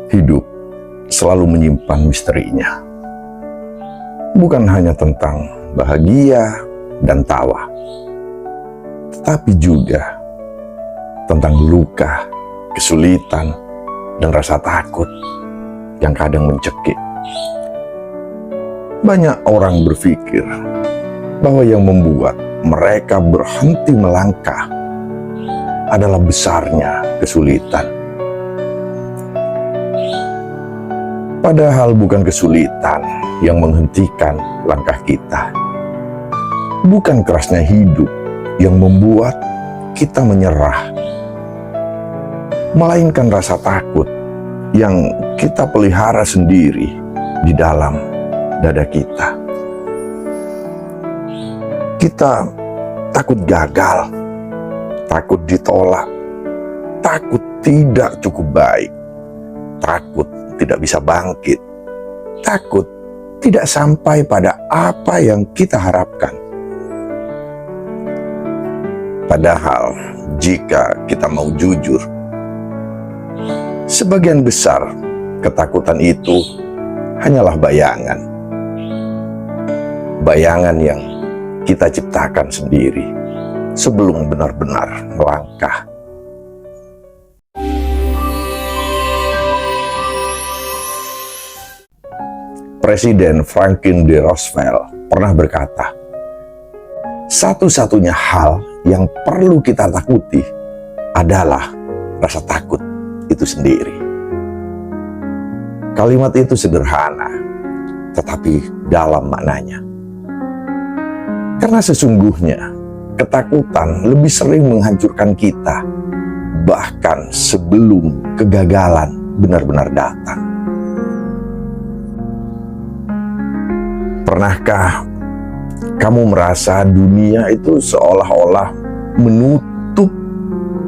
Hidup selalu menyimpan misterinya. Bukan hanya tentang bahagia dan tawa, tetapi juga tentang luka, kesulitan, dan rasa takut yang kadang mencekik. Banyak orang berpikir bahwa yang membuat mereka berhenti melangkah adalah besarnya kesulitan. Padahal bukan kesulitan yang menghentikan langkah kita. Bukan kerasnya hidup yang membuat kita menyerah, melainkan rasa takut yang kita pelihara sendiri di dalam dada kita. Kita takut gagal, takut ditolak, takut tidak cukup baik, takut tidak bisa bangkit, takut tidak sampai pada apa yang kita harapkan. Padahal jika kita mau jujur, sebagian besar ketakutan itu hanyalah bayangan. Bayangan yang kita ciptakan sendiri sebelum benar-benar melangkah. Presiden Franklin D. Roosevelt pernah berkata, satu-satunya hal yang perlu kita takuti adalah rasa takut itu sendiri. Kalimat itu sederhana, tetapi dalam maknanya. Karena sesungguhnya ketakutan lebih sering menghancurkan kita, bahkan sebelum kegagalan benar-benar datang. Pernahkah kamu merasa dunia itu seolah-olah menutup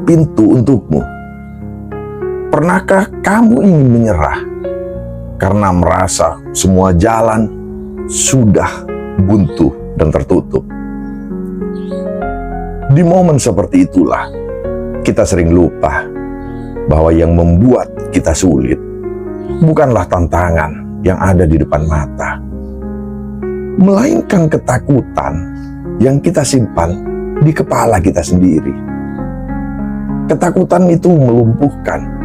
pintu untukmu? Pernahkah kamu ingin menyerah karena merasa semua jalan sudah buntu dan tertutup? Di momen seperti itulah kita sering lupa bahwa yang membuat kita sulit bukanlah tantangan yang ada di depan mata, melainkan ketakutan yang kita simpan di kepala kita sendiri. Ketakutan itu melumpuhkan.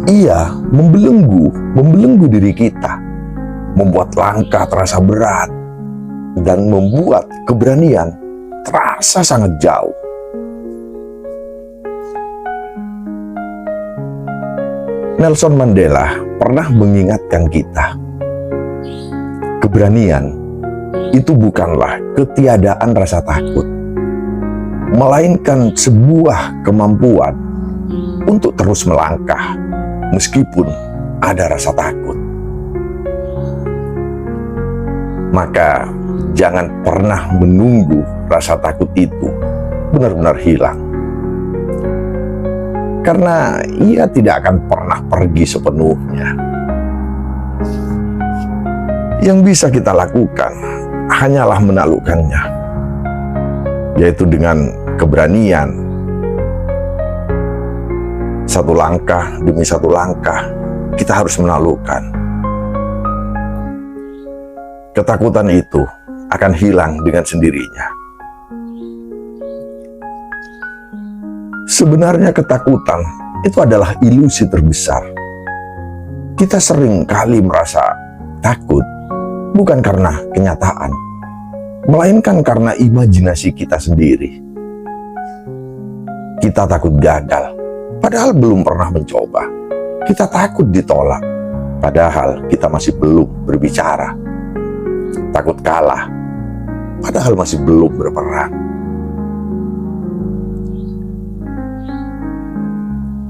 Ia membelenggu diri kita, membuat langkah terasa berat, dan membuat keberanian terasa sangat jauh. Nelson Mandela pernah mengingatkan kita, keberanian itu bukanlah ketiadaan rasa takut, melainkan sebuah kemampuan untuk terus melangkah meskipun ada rasa takut. Maka jangan pernah menunggu rasa takut itu benar-benar hilang, karena ia tidak akan pernah pergi sepenuhnya. Yang bisa kita lakukan hanyalah menaklukkannya, yaitu dengan keberanian. Satu langkah demi satu langkah, kita harus menaklukkan. Ketakutan itu akan hilang dengan sendirinya. Sebenarnya ketakutan itu adalah ilusi terbesar. Kita sering kali merasa takut bukan karena kenyataan, melainkan karena imajinasi kita sendiri. Kita takut gagal, padahal belum pernah mencoba. Kita takut ditolak, padahal kita masih belum berbicara. Takut kalah, padahal masih belum berperang.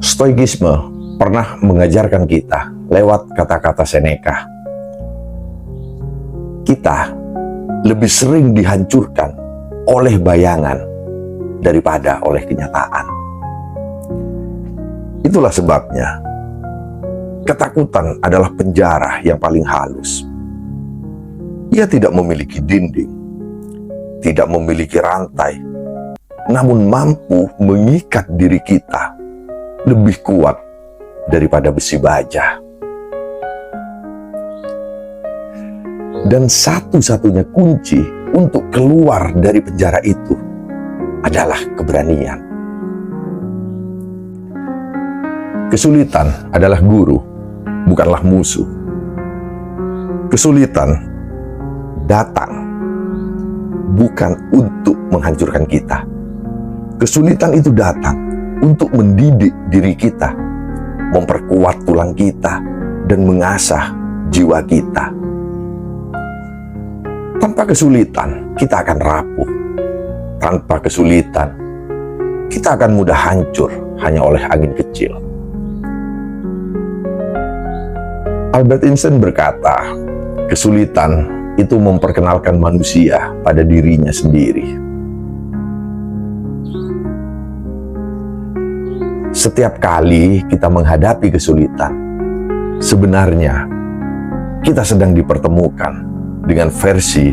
Stoikisme pernah mengajarkan kita lewat kata-kata Seneca. Kita lebih sering dihancurkan oleh bayangan daripada oleh kenyataan. Itulah sebabnya ketakutan adalah penjara yang paling halus. Ia tidak memiliki dinding, tidak memiliki rantai, namun mampu mengikat diri kita lebih kuat daripada besi baja. Dan satu-satunya kunci untuk keluar dari penjara itu adalah keberanian. Kesulitan adalah guru, bukanlah musuh. Kesulitan datang bukan untuk menghancurkan kita. Kesulitan itu datang untuk mendidik diri kita, memperkuat tulang kita, dan mengasah jiwa kita. Tanpa kesulitan, kita akan rapuh. Tanpa kesulitan, kita akan mudah hancur hanya oleh angin kecil. Albert Einstein berkata, kesulitan itu memperkenalkan manusia pada dirinya sendiri. Setiap kali kita menghadapi kesulitan, sebenarnya kita sedang dipertemukan dengan versi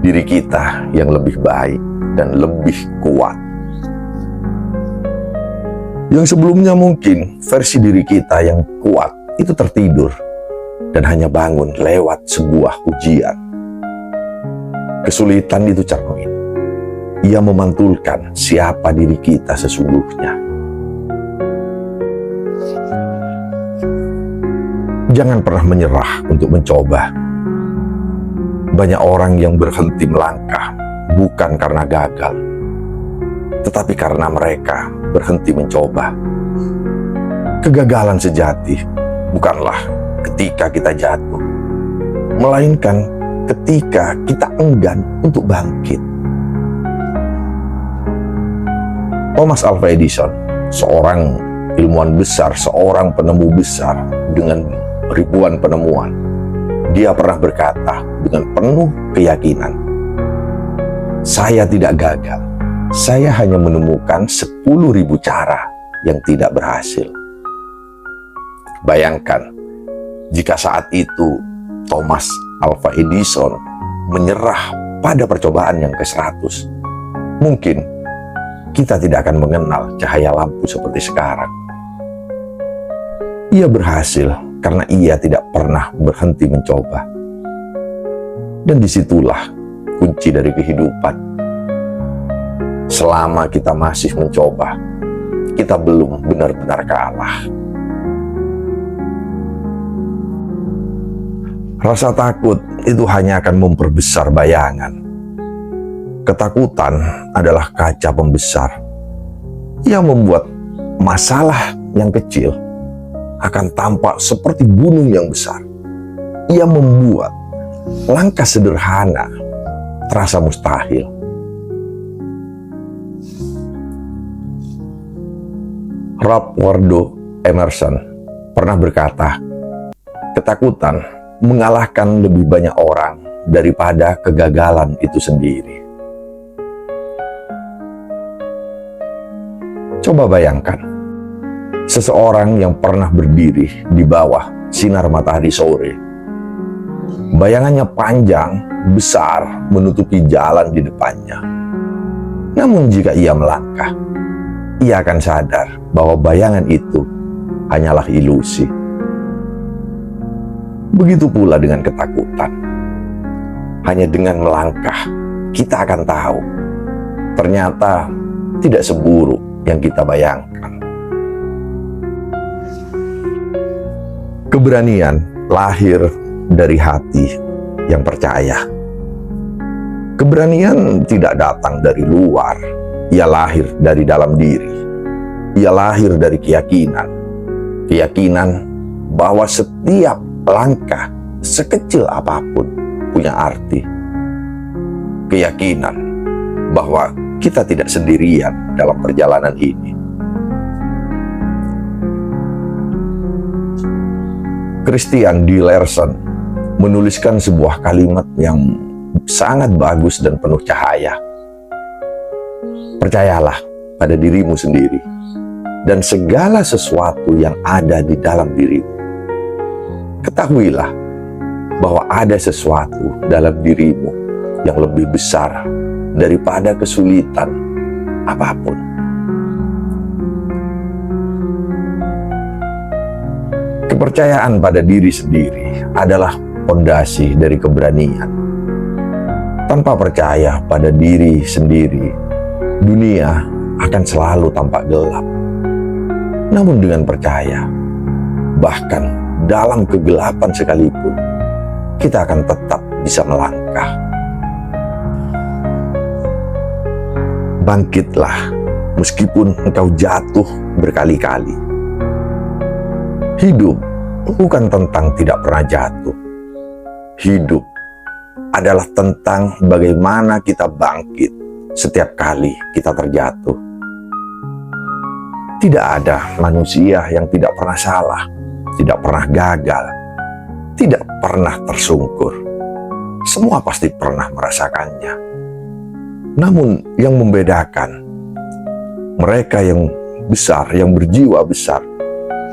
diri kita yang lebih baik dan lebih kuat. Yang sebelumnya mungkin versi diri kita yang kuat itu tertidur dan hanya bangun lewat sebuah ujian. Kesulitan itu cermin. Ia memantulkan siapa diri kita sesungguhnya. Jangan pernah menyerah untuk mencoba. Banyak orang yang berhenti melangkah bukan karena gagal, tetapi karena mereka berhenti mencoba. Kegagalan sejati bukanlah ketika kita jatuh, melainkan ketika kita enggan untuk bangkit. Thomas Alva Edison, seorang ilmuwan besar, seorang penemu besar dengan ribuan penemuan, dia pernah berkata dengan penuh keyakinan, "Saya tidak gagal, saya hanya menemukan 10.000 cara yang tidak berhasil." Bayangkan, jika saat itu Thomas Alva Edison menyerah pada percobaan yang ke-100, mungkin kita tidak akan mengenal cahaya lampu seperti sekarang. Ia berhasil karena ia tidak pernah berhenti mencoba. Dan disitulah kunci dari kehidupan. Selama kita masih mencoba, kita belum benar-benar kalah. Rasa takut itu hanya akan memperbesar bayangan. Ketakutan adalah kaca pembesar yang membuat masalah yang kecil akan tampak seperti gunung yang besar. Ia membuat langkah sederhana terasa mustahil. Ralph Waldo Emerson pernah berkata, ketakutan mengalahkan lebih banyak orang daripada kegagalan itu sendiri. Coba bayangkan, seseorang yang pernah berdiri di bawah sinar matahari sore. Bayangannya panjang, besar, menutupi jalan di depannya. Namun jika ia melangkah, ia akan sadar bahwa bayangan itu hanyalah ilusi. Begitu pula dengan ketakutan. Hanya dengan melangkah, kita akan tahu ternyata tidak seburuk yang kita bayangkan. Keberanian lahir dari hati yang percaya. Keberanian tidak datang dari luar, ia lahir dari dalam diri. Ia lahir dari keyakinan. Keyakinan bahwa setiap langkah sekecil apapun punya arti. Keyakinan bahwa kita tidak sendirian dalam perjalanan ini. Christian D. Larson menuliskan sebuah kalimat yang sangat bagus dan penuh cahaya. Percayalah pada dirimu sendiri dan segala sesuatu yang ada di dalam dirimu. Ketahuilah bahwa ada sesuatu dalam dirimu yang lebih besar daripada kesulitan apapun. Kepercayaan pada diri sendiri adalah fondasi dari keberanian. Tanpa percaya pada diri sendiri, dunia akan selalu tampak gelap. Namun dengan percaya, bahkan dalam kegelapan sekalipun, kita akan tetap bisa melangkah. Bangkitlah meskipun engkau jatuh berkali-kali. Hidup bukan tentang tidak pernah jatuh. Hidup adalah tentang bagaimana kita bangkit setiap kali kita terjatuh. Tidak ada manusia yang tidak pernah salah, tidak pernah gagal, tidak pernah tersungkur. Semua pasti pernah merasakannya. Namun yang membedakan mereka yang besar, yang berjiwa besar,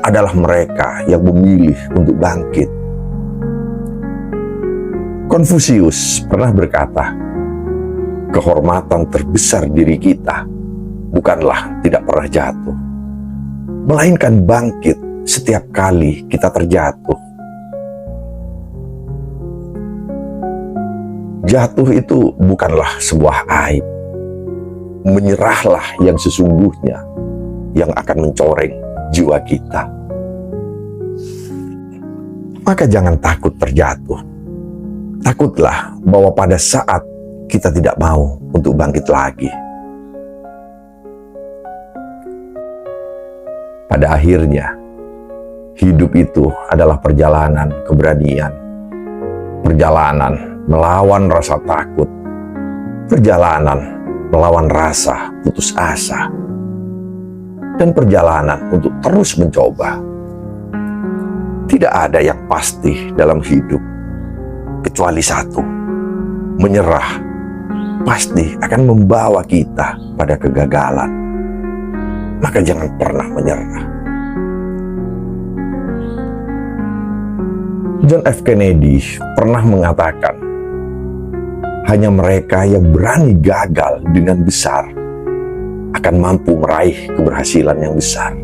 adalah mereka yang memilih untuk bangkit. Konfusius pernah berkata, kehormatan terbesar diri kita bukanlah tidak pernah jatuh, melainkan bangkit setiap kali kita terjatuh. Jatuh itu bukanlah sebuah aib. Menyerahlah yang sesungguhnya yang akan mencoreng jiwa kita. Maka jangan takut terjatuh. Takutlah bahwa pada saat kita tidak mau untuk bangkit lagi. Pada akhirnya, hidup itu adalah perjalanan keberanian. Perjalanan melawan rasa takut. Perjalanan melawan rasa putus asa. Dan perjalanan untuk terus mencoba. Tidak ada yang pasti dalam hidup, kecuali satu: menyerah pasti akan membawa kita pada kegagalan. Maka jangan pernah menyerah. John F. Kennedy pernah mengatakan, hanya mereka yang berani gagal dengan besar akan mampu meraih keberhasilan yang besar.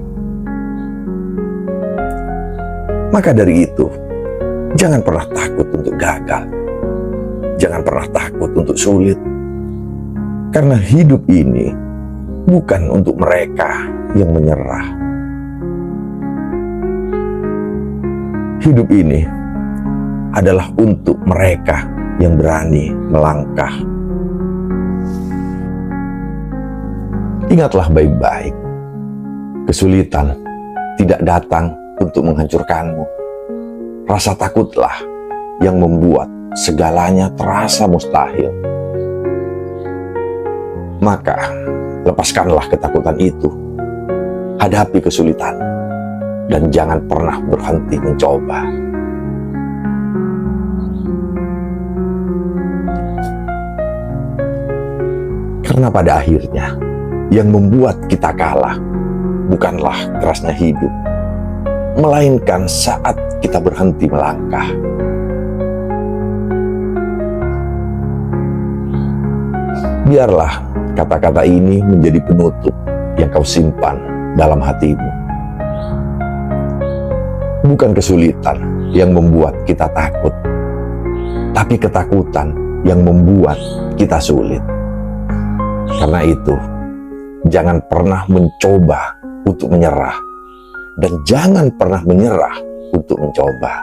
Maka dari itu, jangan pernah takut untuk gagal. Jangan pernah takut untuk sulit. Karena hidup ini bukan untuk mereka yang menyerah. Hidup ini adalah untuk mereka yang berani melangkah. Ingatlah baik-baik, kesulitan tidak datang untuk menghancurkanmu. Rasa takutlah yang membuat segalanya terasa mustahil. Maka, lepaskanlah ketakutan itu. Hadapi kesulitan, dan jangan pernah berhenti mencoba. Karena pada akhirnya, yang membuat kita kalah bukanlah kerasnya hidup, melainkan saat kita berhenti melangkah. Biarlah kata-kata ini menjadi penutup yang kau simpan dalam hatimu. Bukan kesulitan yang membuat kita takut, tapi ketakutan yang membuat kita sulit. Karena itu, jangan pernah mencoba untuk menyerah, dan jangan pernah menyerah untuk mencoba.